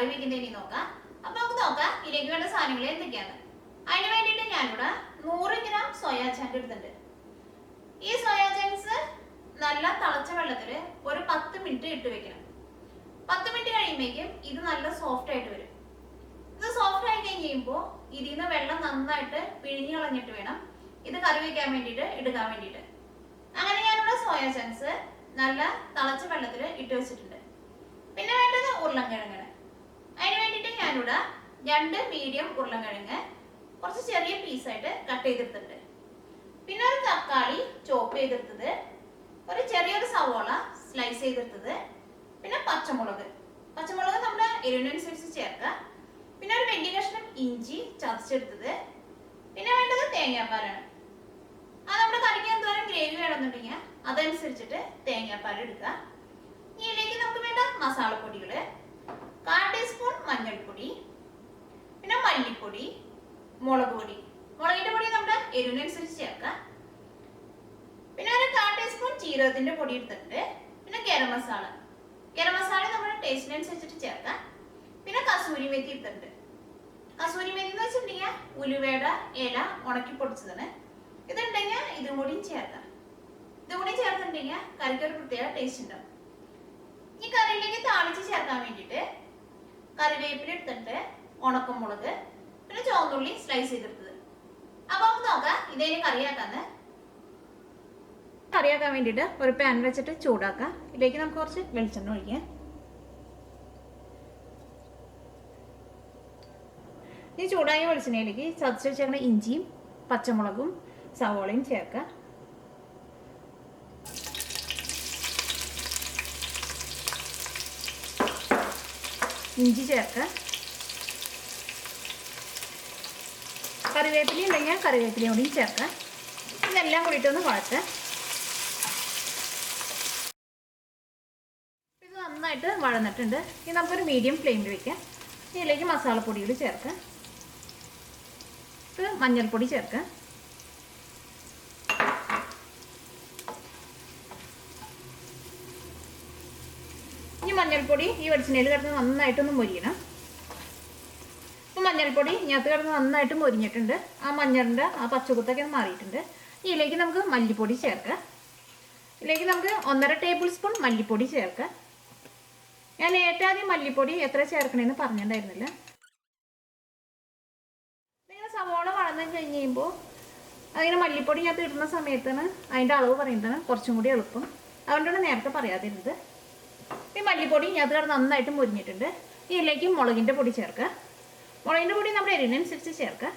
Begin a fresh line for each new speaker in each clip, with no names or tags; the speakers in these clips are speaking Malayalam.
കറി വെക്കുന്നതിന് നോക്കാം. അപ്പൊ നമുക്ക് നോക്കാം ഇതിലേക്ക് വേണ്ട സാധനങ്ങൾ എന്തൊക്കെയാണ്. അതിന് വേണ്ടിയിട്ട് ഞാനിവിടെ 100 ഗ്രാം സോയാ ചങ്ക് എടുത്തിട്ടുണ്ട്. ഈ സോയാ ചങ്ക്സ് നല്ല തിളച്ച വെള്ളത്തിൽ ഒരു 10 മിനിറ്റ് ഇട്ട് വെക്കണം. 10 മിനിറ്റ് കഴിയുമ്പോഴേക്കും ഇത് നല്ല സോഫ്റ്റ് ആയിട്ട് വരും. ഇത് സോഫ്റ്റ് ആയി കഴിയുമ്പോൾ ഇതിൽ നിന്ന് വെള്ളം നന്നായിട്ട് പിഴിഞ്ഞു കളഞ്ഞിട്ട് വേണം ഇത് കറി വെക്കാൻ വേണ്ടിയിട്ട് എടുക്കാൻ വേണ്ടിയിട്ട്. അങ്ങനെ ഞാനിവിടെ സോയാ ചങ്ക്സ് നല്ല തിളച്ച വെള്ളത്തിൽ ഇട്ട് വെച്ചിട്ടുണ്ട്. പിന്നെ വേണ്ടത് ഉരുളൻകിഴങ്ങാണ്. അതിന് വേണ്ടിയിട്ട് ഞാനിവിടെ 2 മീഡിയം ഉരുളൻകിഴങ്ങ് കുറച്ച് ചെറിയ പീസായിട്ട് കട്ട് ചെയ്തെടുത്തിട്ടുണ്ട്. പിന്നെ ഒരു തക്കാളി ചോപ്പ് ചെയ്തെടുത്തത്, ഒരു ചെറിയൊരു സവോള സ്ലൈസ് ചെയ്തെടുത്തത്, പിന്നെ പച്ചമുളക് നമ്മുടെ എരിവിനനുസരിച്ച് ചേർക്കാം. പിന്നെ ഒരു വലിയ കഷ്ണം ഇഞ്ചി ചതച്ചെടുത്തത്. പിന്നെ വേണ്ടത് തേങ്ങാപ്പാലാണ്. അത് നമ്മുടെ കറിക്ക് എന്തോരം ഗ്രേവി വേണമെന്നുണ്ടെങ്കിൽ അതനുസരിച്ചിട്ട് തേങ്ങാപ്പാൽ എടുക്കുക. ഇതിലേക്ക് നമുക്ക് വേണ്ട മസാലപ്പൊടികൾ 1/4 ടീസ്പൂൺ മഞ്ഞൾപ്പൊടി, പിന്നെ മല്ലിപ്പൊടി, മുളക് പൊടി. മുളകിന്റെ പൊടി നമ്മുടെ എരിവിനനുസരിച്ച് ചേർക്കാം. പിന്നെ ഒരു 1/4 ടീസ്പൂൺ ജീരകത്തിന്റെ പൊടി എടുത്തിട്ടുണ്ട്. പിന്നെ ഗരം മസാല നമ്മുടെ ടേസ്റ്റിനനുസരിച്ചിട്ട് ചേർക്കാം. പിന്നെ കസൂരി മേത്തി എടുത്തിട്ടുണ്ട്. കസൂരി മേത്തി എന്ന് വെച്ചിട്ടുണ്ടെങ്കിൽ ഉലുവയുടെ ഇല ഉണക്കി പൊടിച്ചതാണ്. ഇതുണ്ടെങ്കിൽ ഇതും കൂടിയും ചേർക്കാം. ഇതും കൂടി ചേർത്തിട്ടുണ്ടെങ്കിൽ കറിക്ക് ഒരു പ്രത്യേക ടേസ്റ്റ് ഉണ്ടാവും. ഈ കറിയിലേക്ക് താളിച്ച് ചേർക്കാൻ വേണ്ടിയിട്ട് കറിവേപ്പില എടുത്തിട്ട്, ഉണക്കമുളക്, പിന്നെ ചുവന്നുള്ളി സ്ലൈസ് ചെയ്തെടുത്തത്. അപ്പൊ നമുക്ക് നോക്കാം ഇതേന് കറിയാക്കാൻ വേണ്ടിയിട്ട് ഒരു പാൻ വെച്ചിട്ട് ചൂടാക്കാം. ഇതിലേക്ക് നമുക്ക് കുറച്ച് വെളിച്ചെണ്ണ ഒഴിക്കാം. ഈ ചൂടായ വെളിച്ചെണ്ണയിലേക്ക് ചതച്ച് വെച്ചേക്കുന്ന ഇഞ്ചിയും പച്ചമുളകും സവോളയും ചേർക്കാം. ഇഞ്ചി ചേർക്കാം. കറിവേപ്പില ഉണ്ടെങ്കിൽ കറിവേപ്പിലയും കൂടി ചേർക്കാം. ഇതെല്ലാം കൂടിയിട്ടൊന്ന് വഴറ്റാം. ഇത് നന്നായിട്ട് വഴന്നിട്ടുണ്ട്. ഇനി നമുക്കൊരു മീഡിയം ഫ്ലെയിമിൽ വെക്കാം. ഇതിലേക്ക് മസാലപ്പൊടികൾ ചേർക്കാം. ഇത് മഞ്ഞൾപ്പൊടി ചേർക്കാം. ഇനി മഞ്ഞൾപ്പൊടി ഈ വെളിച്ചെണ്ണയിൽ കിടന്ന് നന്നായിട്ടൊന്ന് മൊരിയണം. ഇപ്പം മഞ്ഞൾപ്പൊടി ഇതിനകത്ത് കിടന്ന് നന്നായിട്ട് മൊരിഞ്ഞിട്ടുണ്ട്. ആ മഞ്ഞളിൻ്റെ ആ പച്ചക്കുത്തൊക്കെ മാറിയിട്ടുണ്ട്. ഇതിലേക്ക് നമുക്ക് മല്ലിപ്പൊടി ചേർക്കാം. ഇതിലേക്ക് നമുക്ക് 1.5 ടേബിൾ സ്പൂൺ മല്ലിപ്പൊടി ചേർക്കാം. ഞാൻ ഏറ്റവും ആദ്യം മല്ലിപ്പൊടി എത്ര ചേർക്കണമെന്ന് പറഞ്ഞിട്ടുണ്ടായിരുന്നില്ല. ഇങ്ങനെ സവോള വളർന്നു കഴിഞ്ഞ് കഴിയുമ്പോൾ അതിങ്ങനെ മല്ലിപ്പൊടി ഞാൻ ഇടുന്ന സമയത്താണ് അതിൻ്റെ അളവ് പറയുന്നതാണ് കുറച്ചും കൂടി എളുപ്പം. അതുകൊണ്ടാണ് നേരത്തെ പറയാതിരുന്നത്. ഈ മല്ലിപ്പൊടി ഞാൻ കിടന്ന് നന്നായിട്ട് മുരിഞ്ഞിട്ടുണ്ട്. ഇതിലേക്ക് മുളകിൻ്റെ പൊടി ചേർക്കുക. മുളകിൻ്റെ പൊടി നമ്മുടെ എരിവിനനുസരിച്ച് ചേർക്കുക.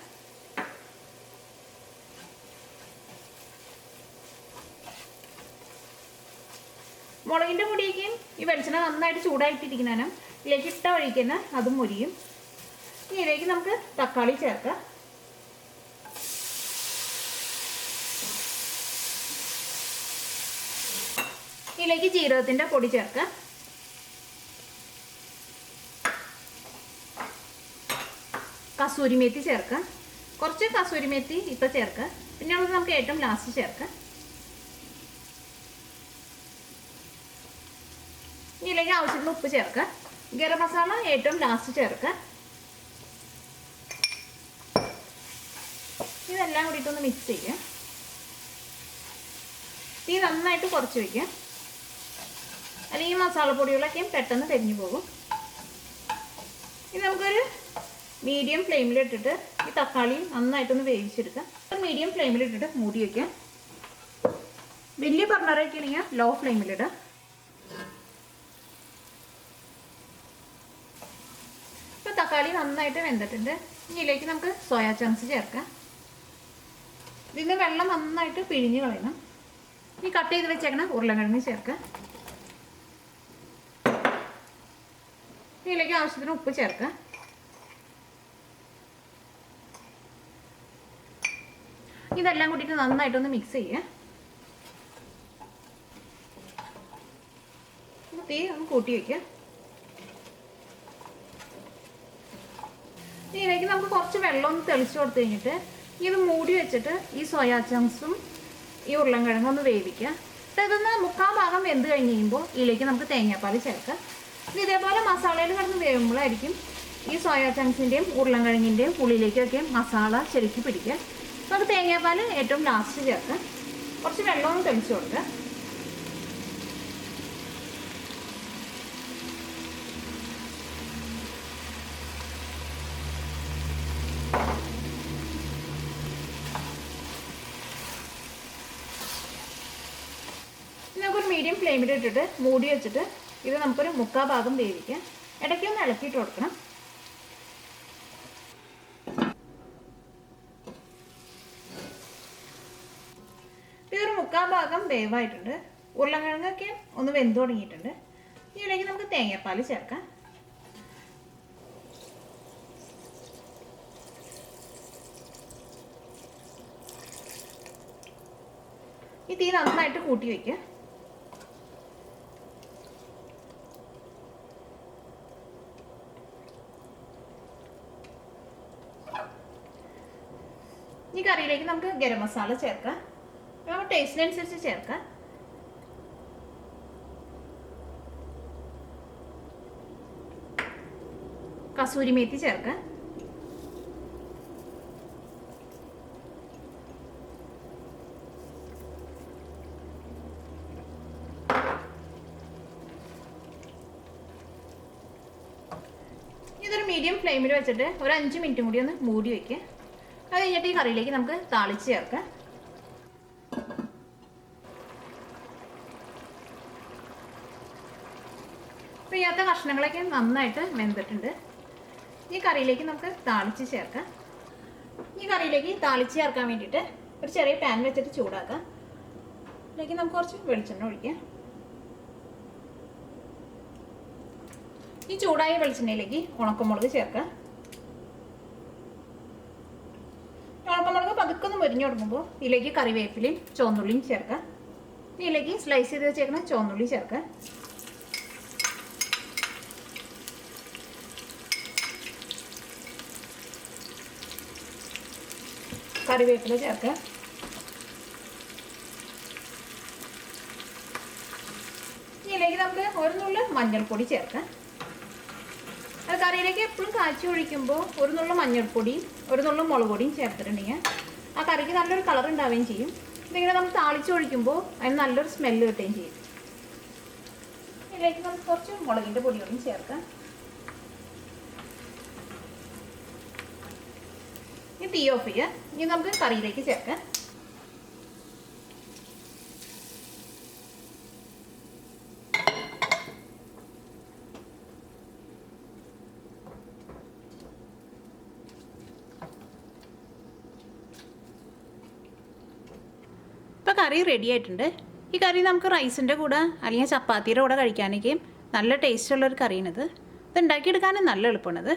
മുളകിൻ്റെ പൊടിയേക്കും ഈ വെളിച്ചെണ്ണ നന്നായിട്ട് ചൂടായിട്ടിരിക്കുന്നതിനും ഇതിലേക്ക് ഇട്ട വഴിക്കുന്ന അതും മുരിയും. ഇതിലേക്ക് നമുക്ക് തക്കാളി ചേർക്കാം. ഇതിലേക്ക് ജീരകത്തിൻ്റെ പൊടി ചേർക്കാം. കസൂരി മേത്തി ചേർക്കാം. കുറച്ച് കസൂരി മേത്തി ഇപ്പം ചേർക്കാം. പിന്നെ അത് നമുക്ക് ഏറ്റവും ലാസ്റ്റ് ചേർക്കാം. ഇതിലേക്ക് ആവശ്യത്തിന് ഉപ്പ് ചേർക്കാം. ഗരം മസാല ഏറ്റവും ലാസ്റ്റ് ചേർക്കാം. ഇതെല്ലാം കൂടിയിട്ടൊന്ന് മിക്സ് ചെയ്യാം. തീ നന്നായിട്ട് കുറച്ച് വയ്ക്കാം, അല്ലെങ്കിൽ മസാലപ്പൊടികളൊക്കെ പെട്ടെന്ന് കരിഞ്ഞു പോകും. ഇനി നമുക്കൊരു മീഡിയം ഫ്ലെയിമിലിട്ടിട്ട് ഈ തക്കാളി നന്നായിട്ടൊന്ന് വേവിച്ചെടുക്കാം. മീഡിയം ഫ്ലെയിമിലിട്ടിട്ട് മൂടി വയ്ക്കാം. വലിയ ബർണറൊക്കെ ആണെങ്കിൽ ലോ ഫ്ലെയിമിലിടാം. ഇപ്പോൾ തക്കാളി നന്നായിട്ട് വെന്തിട്ടുണ്ട്. ഇതിലേക്ക് നമുക്ക് സോയാ ചങ്ക്സ് ചേർക്കാം. ഇതിന് വെള്ളം നന്നായിട്ട് പിഴിഞ്ഞ് കളയണം. ഈ കട്ട് ചെയ്ത് വെച്ചേക്കണ ഉരുളക്കിഴങ്ങ് ചേർക്കാം. ഇതിലേക്ക് ആവശ്യത്തിന് ഉപ്പ് ചേർക്കാം. ഇതെല്ലാം കൂട്ടിയിട്ട് നന്നായിട്ടൊന്ന് മിക്സ് ചെയ്യാം. തീ ഒന്ന് കൂട്ടി വയ്ക്കാം. ഇതിലേക്ക് നമുക്ക് കുറച്ച് വെള്ളം ഒന്ന് തെളിച്ച് കൊടുത്തു കഴിഞ്ഞിട്ട് ഇത് മൂടി വെച്ചിട്ട് ഈ സോയാ ചങ്ക്സും ഈ ഉരുളൻകിഴങ്ങും ഒന്ന് വേവിക്കുക. ഇതൊന്ന് 3/4 ഭാഗം വെന്ത് കഴിഞ്ഞ് കഴിയുമ്പോൾ ഇതിലേക്ക് നമുക്ക് തേങ്ങാപ്പാൽ ചേർക്കാം. ഇതേപോലെ മസാലയിൽ കിടന്ന് വേവുമ്പോഴായിരിക്കും ഈ സോയാ ചങ്ക്സിൻ്റെയും ഉരുളൻകിഴങ്ങിൻ്റെയും ഉള്ളിലേക്കൊക്കെ മസാല ശരിക്കും പിടിക്കുക. നമുക്ക് തേങ്ങാപ്പാൽ ഏറ്റവും ലാസ്റ്റ് ചേർക്കാം. കുറച്ച് വെള്ളവും തെളിച്ചു കൊടുക്കുക. നമുക്കൊരു മീഡിയം ഫ്ലെയിമിൽ ഇട്ടിട്ട് മൂടി വെച്ചിട്ട് ഇത് നമുക്കൊരു 3/4 ഭാഗം വേവിക്കാം. ഇടയ്ക്കൊന്ന് ഇളക്കിയിട്ട് കൊടുക്കണം. ഇതൊരു 3/4 ഭാഗം വേവായിട്ടുണ്ട്. ഉരുളൻകിഴങ്ങൊക്കെ ഒന്ന് വെന്ത് തുടങ്ങിയിട്ടുണ്ട്. ഇതിലേക്ക് നമുക്ക് തേങ്ങാപ്പാൽ ചേർക്കാം. ഈ തീ നന്നായിട്ട് കൂട്ടി വയ്ക്കുക. ഈ കറിയിലേക്ക് നമുക്ക് ഗരം മസാല ചേർക്കാം. നമ്മുടെ ടേസ്റ്റിനനുസരിച്ച് ചേർക്കാം. കസൂരി മേത്തി ചേർക്കാം. ഇതൊരു മീഡിയം ഫ്ലെയിമിൽ വെച്ചിട്ട് ഒരു 5 മിനിറ്റും കൂടി ഒന്ന് മൂടി വയ്ക്കുക. അത് കഴിഞ്ഞിട്ട് ഈ കറിയിലേക്ക് നമുക്ക് താളിച്ച് ചേർക്കാം. അപ്പോൾ ഇതിനകത്തെ കഷ്ണങ്ങളൊക്കെ നന്നായിട്ട് വെന്തിട്ടുണ്ട്. ഈ കറിയിലേക്ക് നമുക്ക് താളിച്ച് ചേർക്കാം. ഈ കറിയിലേക്ക് താളിച്ച് ചേർക്കാൻ വേണ്ടിയിട്ട് ഒരു ചെറിയ പാൻ വെച്ചിട്ട് ചൂടാക്കാം. ഇതിലേക്ക് നമുക്ക് കുറച്ച് വെളിച്ചെണ്ണ ഒഴിക്കാം. ഈ ചൂടായ വെളിച്ചെണ്ണയിലേക്ക് ഉണക്കമുളക് ചേർക്കാം. ഉണക്കമുളക് പതുക്കൊന്ന് മുരിഞ്ഞു തുടങ്ങുമ്പോൾ ഇതിലേക്ക് കറിവേപ്പിലയും ചുവന്നുള്ളിയും ചേർക്കാം. ഇതിലേക്ക് സ്ലൈസ് ചെയ്ത് വെച്ചേക്കുന്ന ചുവന്നുള്ളി ചേർക്കാം. കറിവേപ്പില ചേർക്കാം. ഇതിലേക്ക് നമുക്ക് ഒരു നുള്ള് മഞ്ഞൾപ്പൊടി ചേർക്കാം. അത് കറിയിലേക്ക് എപ്പോഴും കാച്ചി ഒഴിക്കുമ്പോൾ ഒരു നുള്ളു മഞ്ഞൾപ്പൊടിയും ഒരു നുള്ളു മുളക് പൊടിയും ചേർത്തിട്ടുണ്ടെങ്കിൽ ആ കറിക്ക് നല്ലൊരു കളർ ഉണ്ടാവുകയും ചെയ്യും. ഇതിങ്ങനെ നമ്മൾ താളിച്ച് ഒഴിക്കുമ്പോൾ അതിന് നല്ലൊരു സ്മെല്ല് കിട്ടുകയും ചെയ്യും. ഇതിലേക്ക് നമുക്ക് കുറച്ച് മുളകിൻ്റെ പൊടിയോടും ചേർക്കാം. ഇനി തീ ഓഫ് ചെയ്യുക. ഇനി നമുക്ക് കറിയിലേക്ക് ചേർക്കാം. ഇപ്പോൾ കറി റെഡി ആയിട്ടുണ്ട്. ഈ കറി നമുക്ക് റൈസിൻ്റെ കൂടെ അല്ലെങ്കിൽ ചപ്പാത്തിയുടെ കൂടെ കഴിക്കാനൊക്കെയും നല്ല ടേസ്റ്റുള്ളൊരു കറിയാണിത്. ഇത് ഉണ്ടാക്കിയെടുക്കാനും നല്ല എളുപ്പമാണിത്.